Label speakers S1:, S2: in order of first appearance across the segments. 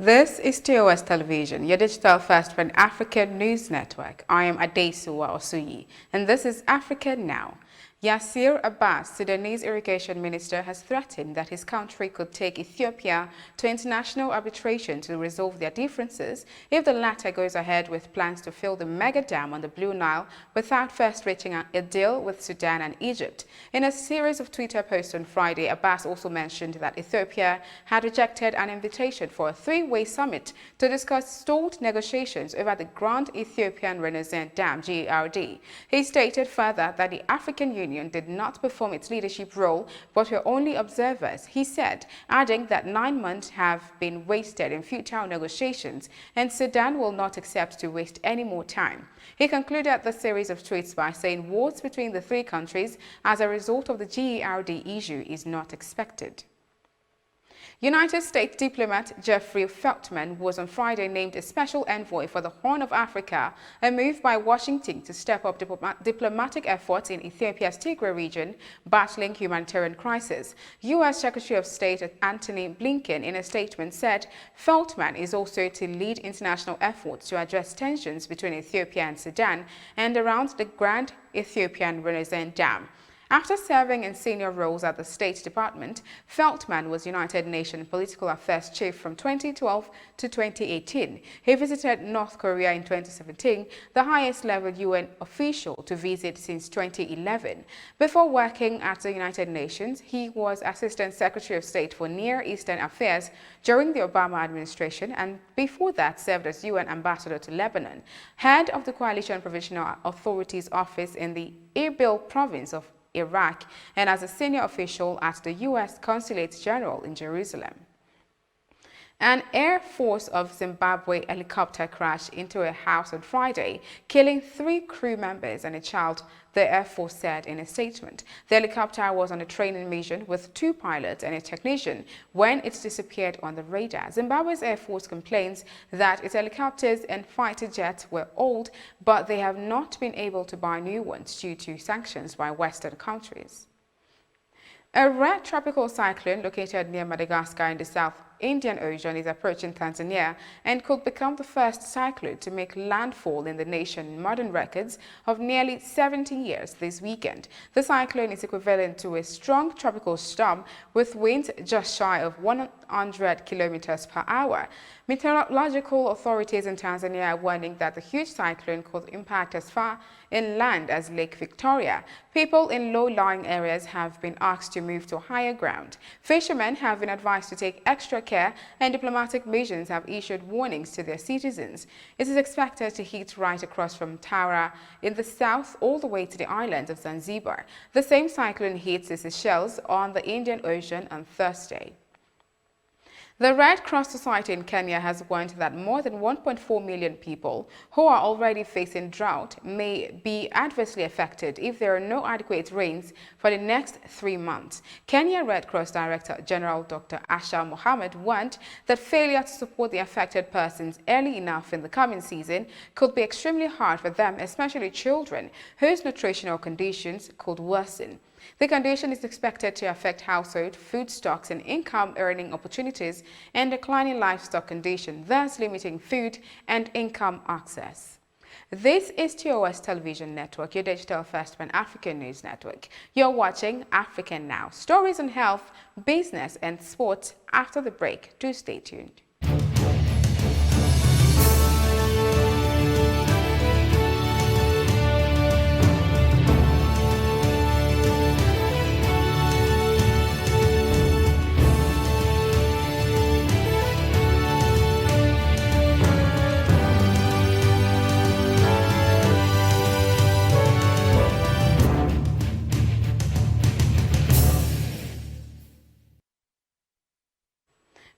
S1: This is TOS Television, your digital first Pan-African news network. I am Adesuwa Osuyi, and this is Africa Now. Yasir Abbas, Sudanese irrigation minister, has threatened that his country could take Ethiopia to international arbitration to resolve their differences if the latter goes ahead with plans to fill the mega dam on the Blue Nile without first reaching a deal with Sudan and Egypt. In a series of Twitter posts on Friday, Abbas also mentioned that Ethiopia had rejected an invitation for a three-way summit to discuss stalled negotiations over the Grand Ethiopian Renaissance Dam, GERD. He stated further that the African Union did not perform its leadership role but were only observers, he said, adding that 9 months have been wasted in futile negotiations and Sudan will not accept to waste any more time. He concluded the series of tweets by saying wars between the three countries as a result of the GERD issue is not expected. United States diplomat Jeffrey Feltman was on Friday named a special envoy for the Horn of Africa, a move by Washington to step up diplomatic efforts in Ethiopia's Tigray region, battling humanitarian crisis. U.S. Secretary of State Antony Blinken, in a statement, said Feltman is also to lead international efforts to address tensions between Ethiopia and Sudan and around the Grand Ethiopian Renaissance Dam. After serving in senior roles at the State Department, Feltman was United Nations Political Affairs Chief from 2012 to 2018. He visited North Korea in 2017, the highest-level UN official to visit since 2011. Before working at the United Nations, he was Assistant Secretary of State for Near Eastern Affairs during the Obama administration and before that served as UN Ambassador to Lebanon, head of the Coalition Provisional Authorities Office in the Erbil province of Iraq, and as a senior official at the U.S. Consulate General in Jerusalem. An Air Force of Zimbabwe helicopter crashed into a house on Friday, killing 3 crew members and a child, the Air Force said in a statement. The helicopter was on a training mission with 2 pilots and a technician when it disappeared on the radar. Zimbabwe's Air Force complains that its helicopters and fighter jets were old, but they have not been able to buy new ones due to sanctions by Western countries. A rare tropical cyclone located near Madagascar in the South Indian Ocean is approaching Tanzania and could become the first cyclone to make landfall in the nation in modern records of nearly 70 years this weekend. The cyclone is equivalent to a strong tropical storm with winds just shy of 100 kilometers per hour. Meteorological authorities in Tanzania are warning that the huge cyclone could impact as far inland as Lake Victoria. People in low-lying areas have been asked to move to higher ground. Fishermen have been advised to take extra care, and diplomatic missions have issued warnings to their citizens. It is expected to hit right across from Tara in the south all the way to the island of Zanzibar. The same cyclone hits the Seychelles on the Indian Ocean on Thursday. The Red Cross Society in Kenya has warned that more than 1.4 million people who are already facing drought may be adversely affected if there are no adequate rains for the next 3 months. Kenya Red Cross Director General Dr. Asha Mohammed warned that failure to support the affected persons early enough in the coming season could be extremely hard for them, especially children, whose nutritional conditions could worsen. The condition is expected to affect household, food stocks and income earning opportunities and declining livestock condition, thus limiting food and income access. This is TOS Television Network, your digital first Pan-African news network. You're watching Africa Now. Stories on health, business and sports after the break. Do stay tuned.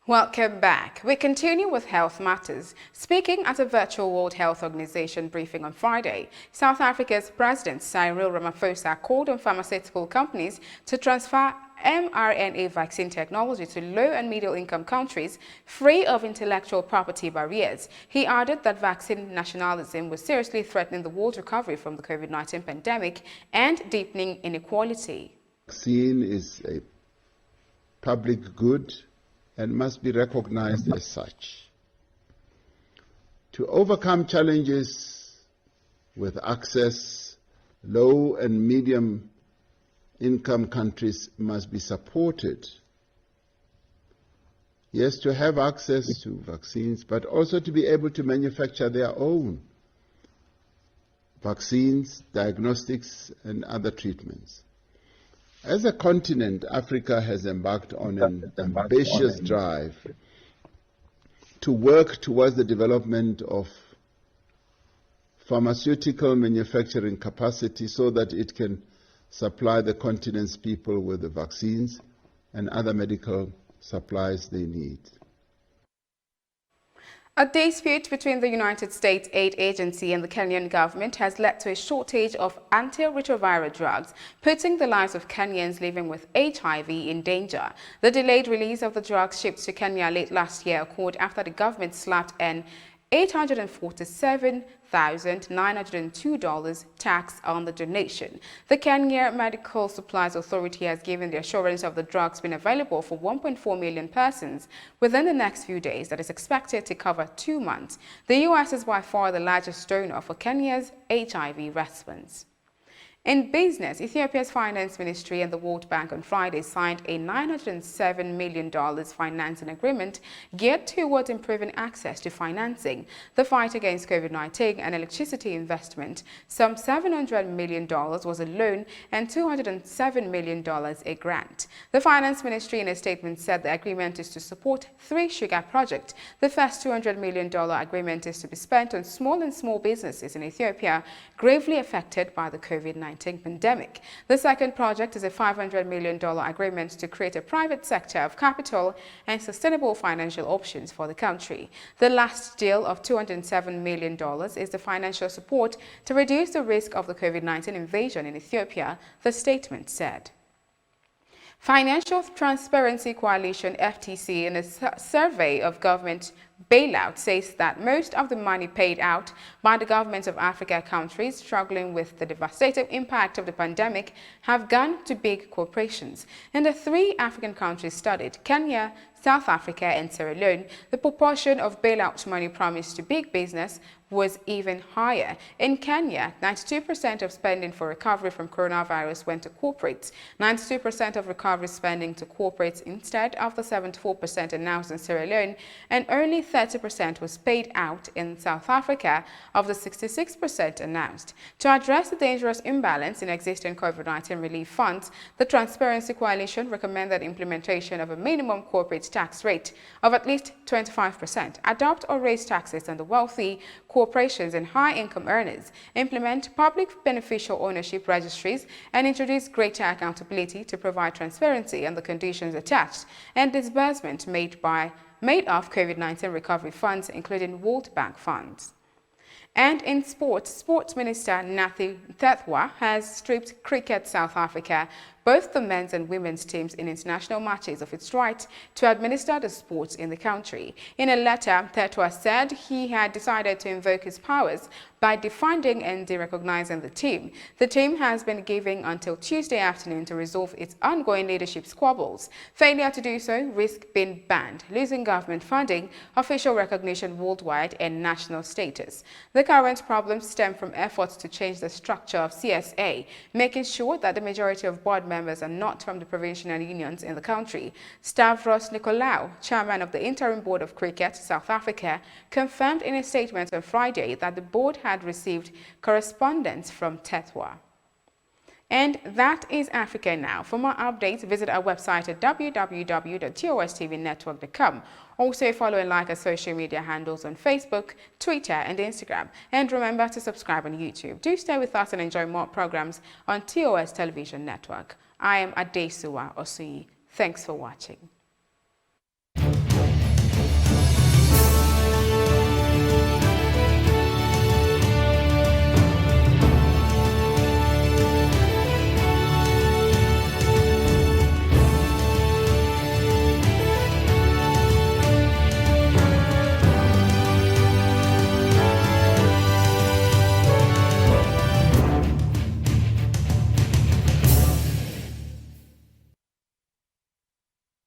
S1: Welcome back. We continue with health matters. Speaking at a virtual World Health Organization briefing on Friday, South Africa's President Cyril Ramaphosa called on pharmaceutical companies to transfer mRNA vaccine technology to low and middle-income countries free of intellectual property barriers. He added that vaccine nationalism was seriously threatening the world's recovery from the COVID-19 pandemic and deepening inequality.
S2: Vaccine is a public good and must be recognized as such. To overcome challenges with access, low and medium income countries must be supported. Yes, to have access to vaccines, but also to be able to manufacture their own vaccines, diagnostics, and other treatments. As a continent, Africa has embarked on an ambitious drive to work towards the development of pharmaceutical manufacturing capacity so that it can supply the continent's people with the vaccines and other medical supplies they need.
S1: A dispute between the United States Aid Agency and the Kenyan government has led to a shortage of antiretroviral drugs, putting the lives of Kenyans living with HIV in danger. The delayed release of the drugs shipped to Kenya late last year occurred after the government slapped an $847,902 tax on the donation. The Kenya Medical Supplies Authority has given the assurance of the drugs being available for 1.4 million persons within the next few days that is expected to cover 2 months. The U.S. is by far the largest donor for Kenya's HIV response. In business, Ethiopia's finance ministry and the World Bank on Friday signed a $907 million financing agreement geared towards improving access to financing, the fight against COVID-19 and electricity investment. Some $700 million was a loan and $207 million a grant. The finance ministry in a statement said the agreement is to support 3 sugar projects. The first $200 million agreement is to be spent on small businesses in Ethiopia gravely affected by the COVID-19 pandemic. The second project is a $500 million agreement to create a private sector of capital and sustainable financial options for the country. The last deal of $207 million is the financial support to reduce the risk of the COVID-19 invasion in Ethiopia, the statement said. Financial Transparency Coalition (FTC) in a survey of government bailout says that most of the money paid out by the governments of Africa countries struggling with the devastating impact of the pandemic have gone to big corporations. In the 3 African countries studied, Kenya, South Africa and Sierra Leone, the proportion of bailout money promised to big business was even higher. In Kenya, 92% of spending for recovery from coronavirus went to corporates, 92% of recovery spending to corporates instead of the 74% announced in Sierra Leone, and only 30% was paid out in South Africa of the 66% announced. To address the dangerous imbalance in existing COVID-19 relief funds, the Transparency Coalition recommended implementation of a minimum corporate tax rate of at least 25%, adopt or raise taxes on the wealthy, corporations and high-income earners, implement public beneficial ownership registries, and introduce greater accountability to provide transparency on the conditions attached and disbursement made of COVID-19 recovery funds, including World Bank funds. And in sports Minister Nathi Tethwa has stripped Cricket South Africa, both the men's and women's teams in international matches, of its right to administer the sports in the country. In a letter, Tethwa said he had decided to invoke his powers by defunding and derecognizing the team. The team has been given until Tuesday afternoon to resolve its ongoing leadership squabbles. Failure to do so risks being banned, losing government funding, official recognition worldwide, and national status. The current problems stem from efforts to change the structure of CSA, making sure that the majority of board members are not from the provincial unions in the country. Stavros Nicolaou, chairman of the Interim Board of Cricket South Africa, confirmed in a statement on Friday that the board had received correspondence from Tethwa. And that is Africa Now. For more updates, visit our website at www.tostvnetwork.com. Also, follow and like our social media handles on Facebook, Twitter, and Instagram. And remember to subscribe on YouTube. Do stay with us and enjoy more programs on TOS Television Network. I am Adesuwa Osuyi. Thanks for watching.